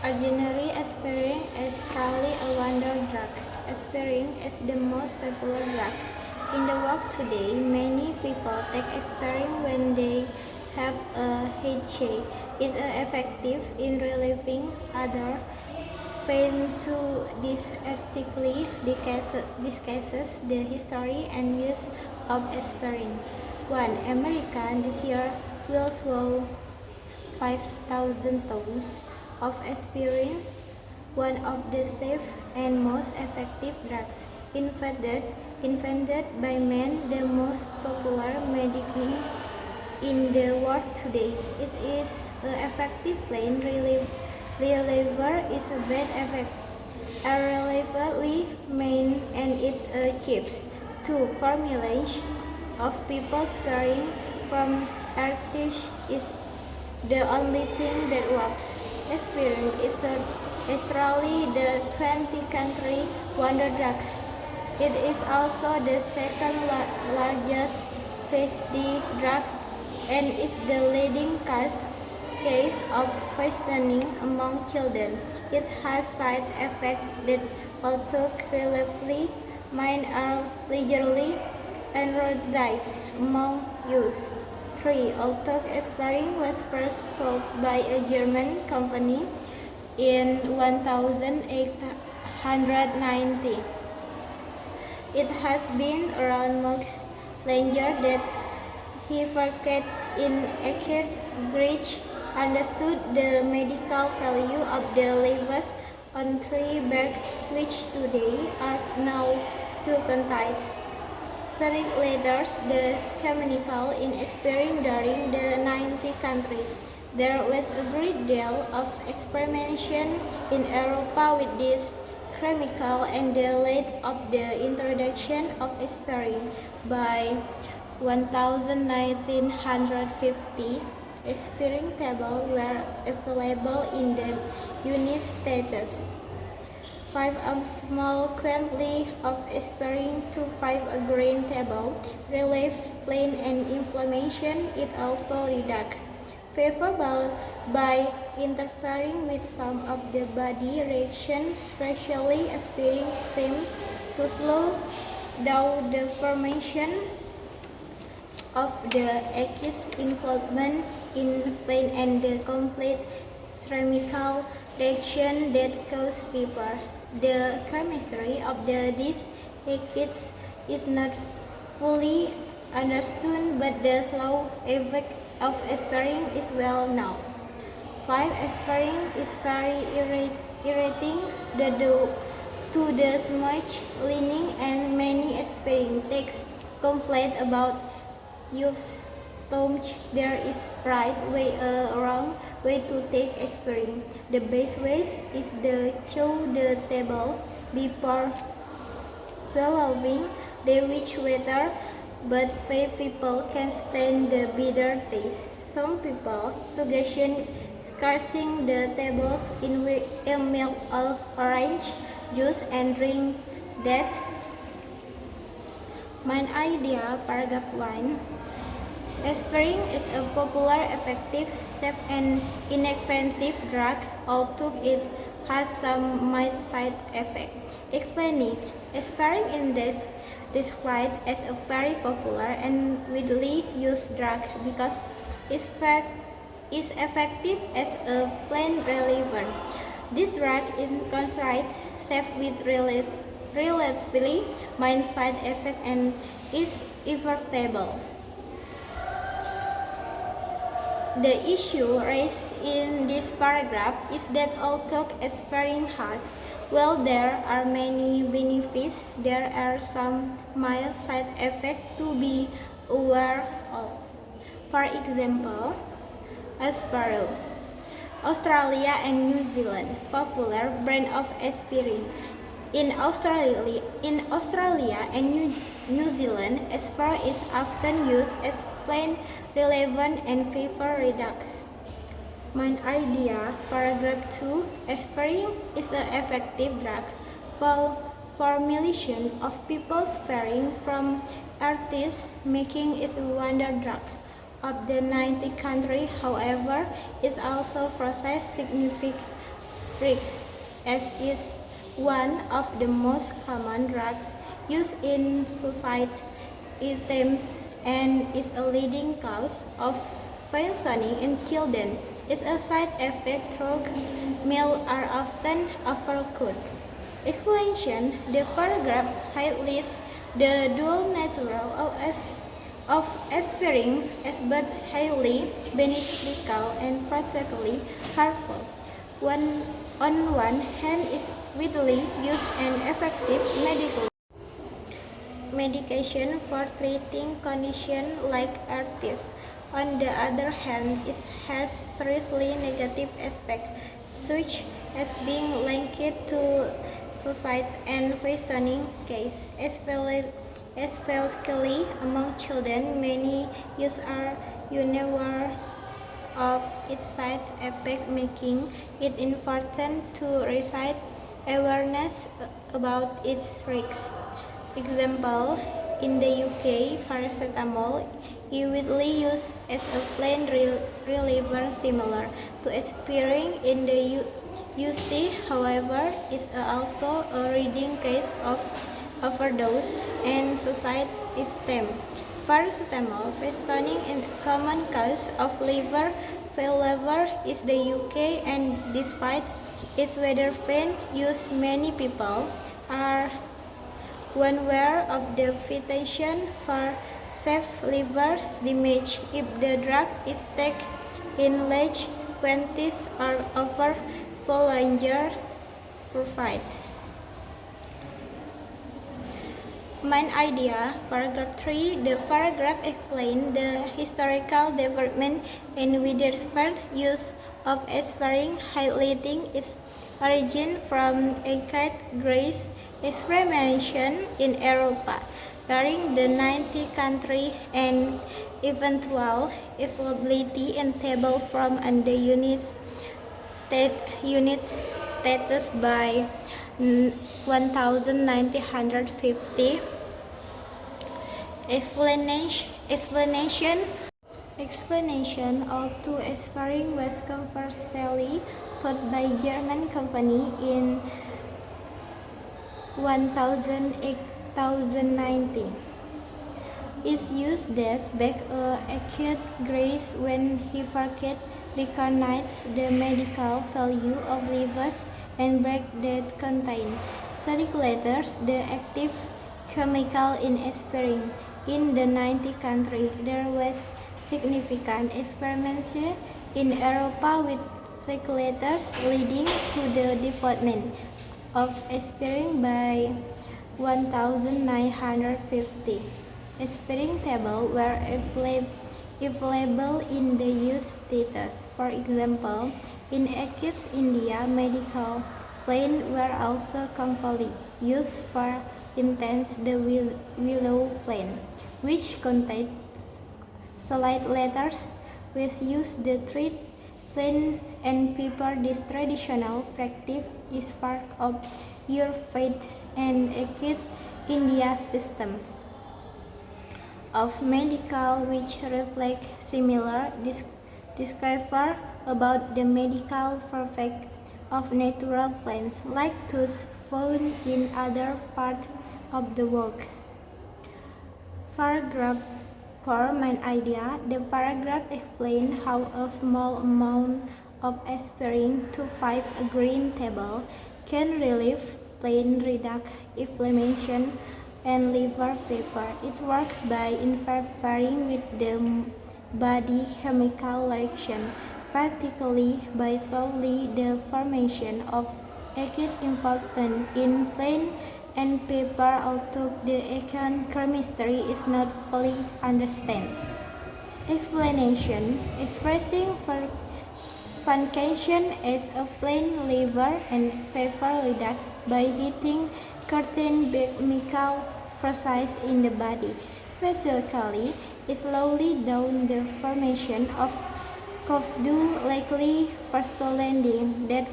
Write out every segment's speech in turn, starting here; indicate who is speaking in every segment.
Speaker 1: Ordinary aspirin is truly a wonder drug. Aspirin is the most popular drug in the world today. Many people take aspirin when they have a headache. It is effective in relieving other pain to disarticulate discusses the history and use of aspirin. One American this year will swallow 5,000 tons of aspirin, one of the safe and most effective drugs invented by man, the most popular medicine in the world today. It is an effective pain reliever is a bad effect. A relatively main and it's a cheap. Two formulation of people sparing from arthritis is the only thing that works. Aspirin is truly the 20th country wonder drug. It is also the second largest phase drug and is the leading case of poisoning among children. It has side effects that although relatively minor are largely endorsed among youth. 3. Although aspirin was first sold by a German company in 1890, it has been around much longer than Hippocrates in ancient Greece understood the medical value of the leaves on tree bark, which today are now to contain certain letters, the chemical in aspirin during the 19th century. There was a great deal of experimentation in Europe with this chemical and the late of the introduction of aspirin by 1950. Aspirin tablets were available in the United States. 5 small quantity of aspirin to 5 grain table relieves pain and inflammation. It also reduces fever by interfering with some of the body reactions, especially aspirin seems to slow down the formation of the acute inflammation in pain and the complete chemical reaction that cause fever. The chemistry of these agents is not fully understood, but the slow effect of aspirin is well known. 5. Aspirin is very irritating to the stomach lining, and many aspirin takes complain about use stomach. There is right way wrong way to take aspirin. The best way is to chew the table before swallowing the which water, but few people can stand the bitter taste. Some people suggest squeezing the tables in milk or orange juice and drink that. Main idea, paragraph 1. Aspirin is a popular, effective, safe and inexpensive drug, although it has some mild side effects. Explaining, aspirin is described as a very popular and widely used drug because it is effective as a pain reliever. This drug is considered safe with relatively mild side effects and is affordable. The issue raised in this paragraph is that although aspirin has, while there are many benefits, there are some mild side effects to be aware of. For example, Asparo, Australia and New Zealand, popular brand of aspirin. In Australia and New Zealand, aspirin is often used as pain reliever and fever reduction. Main idea, paragraph 2. Aspirin is an effective drug for millions of people suffering from arthritis, making it a wonder drug. Of the 90 countries, however, is also processed risks, as is one of the most common drugs used in suicide attempts and is a leading cause of poisoning in children. Its a side effect through meals are often overcooked. Explanation: the paragraph highlights the dual nature of aspirin as both highly beneficial and practically harmful. On one hand, is widely used and effective medication for treating conditions like arthritis. On the other hand, it has seriously negative aspects, such as being linked to suicide and poisoning cases, especially among children. Many users are unaware of its side effects, making it important to raise awareness about its risks. Example, in the UK, paracetamol is widely used as a pain reliever similar to aspirin in the UC. However, it is also a leading case of overdose and suicide attempt. Paracetamol poisoning is a common cause of liver failure in the UK, and despite its widespread use, many people are unaware of the potential for severe liver damage if the drug is taken in large quantities or over prolonged profit. Main idea, paragraph 3. The paragraph explains the historical development and widespread use of aspirin, highlighting its origin from ancient Greece experimentation in Europe during the 90th century and eventual availability and table from the United States by 1950. Explanation of two aspirin was commercially sold by German company in 2019. Its use dates back acute Greece when Hippocrates recognized the medical value of livers and break that contain circulators, the active chemical in aspirin. In the 90th century, there was significant experimentation in Europe with circulators, leading to the development of aspirin by 1950. Aspirin tablets were available in the United States. For example, in acute India, medical plants were also commonly used for instance the willow plant, which contains salad letters, was used to treat plain and pepper. This traditional practice is part of your faith and acute India system of medical, which reflect similar discovery about the medical effect of natural plants like those found in other parts of the world. Paragraph 4. Main idea. The paragraph explains how a small amount of aspirin to 5 green tablets can relieve pain, reduce inflammation, and liver flavor. It works by interfering with the body chemical reaction, particularly by slowing the formation of acid involvement in plain and paper, although the exact chemistry is not fully understood. Explanation: expressing function as a plain liver and paper reduct by heating certain chemical process in the body. Specifically, it slowly down the formation of cough-due, likely postulating that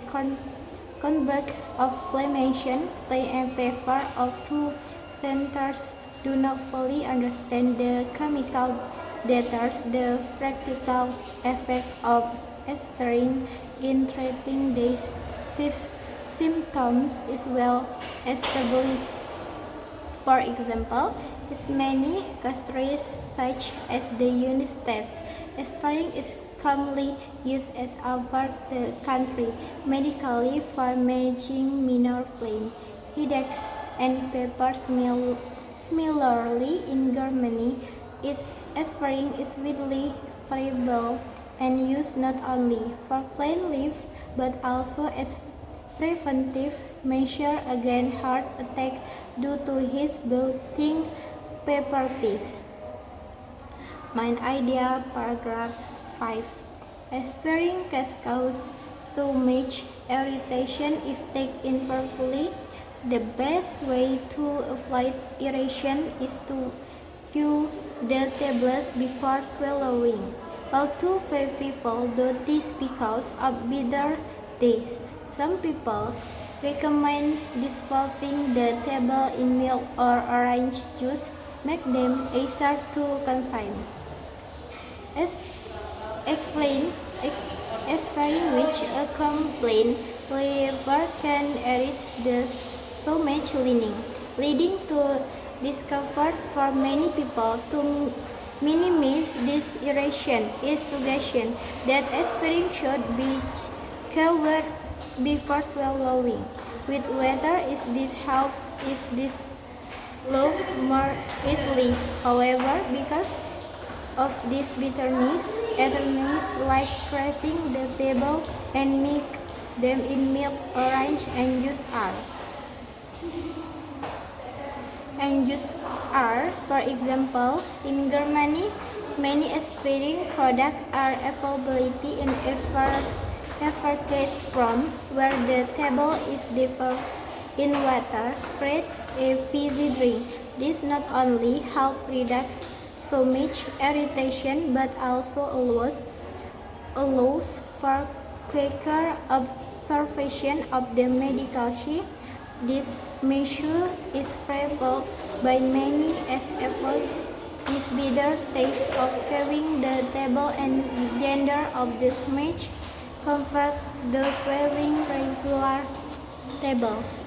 Speaker 1: convert of inflammation, pain and fever, although centers do not fully understand the chemical data. The practical effect of aspirin in treating these symptoms is well established. For example, in many countries such as the United States, aspirin is commonly used as over the country medically for managing minor pain, headaches, and fevers. Similarly, in Germany, aspirin is widely available and used not only for pain relief but also as preventive measure against heart attack due to his bloating properties. Main idea, paragraph 5. Aspirin can cause so much irritation if taken improperly. The best way to avoid irritation is to chew the tablets before swallowing. Although few people do this because of bitter taste, some people recommend dissolving the table in milk or orange juice, make them easier to consume. As explained, aspirin which a complaint flavor can irritate the stomach lining, leading to discomfort for many people. To minimize this irritation is suggestion that aspirin should be covered before swallowing. With whether is this low more easily. However, because of this bitterness, alternatives like pressing the table and mix them in milk, orange, and juice are, for example, in Germany, many aspirin products are available in effervescent form, where the table is dissolved in water, create a fizzy drink. This not only helps reduce so much irritation, but also allows for quicker absorption of the medication. This measure is favored by many as efforts this bitter taste of carrying the table and gender of the smash comfort the swallowing regular tables.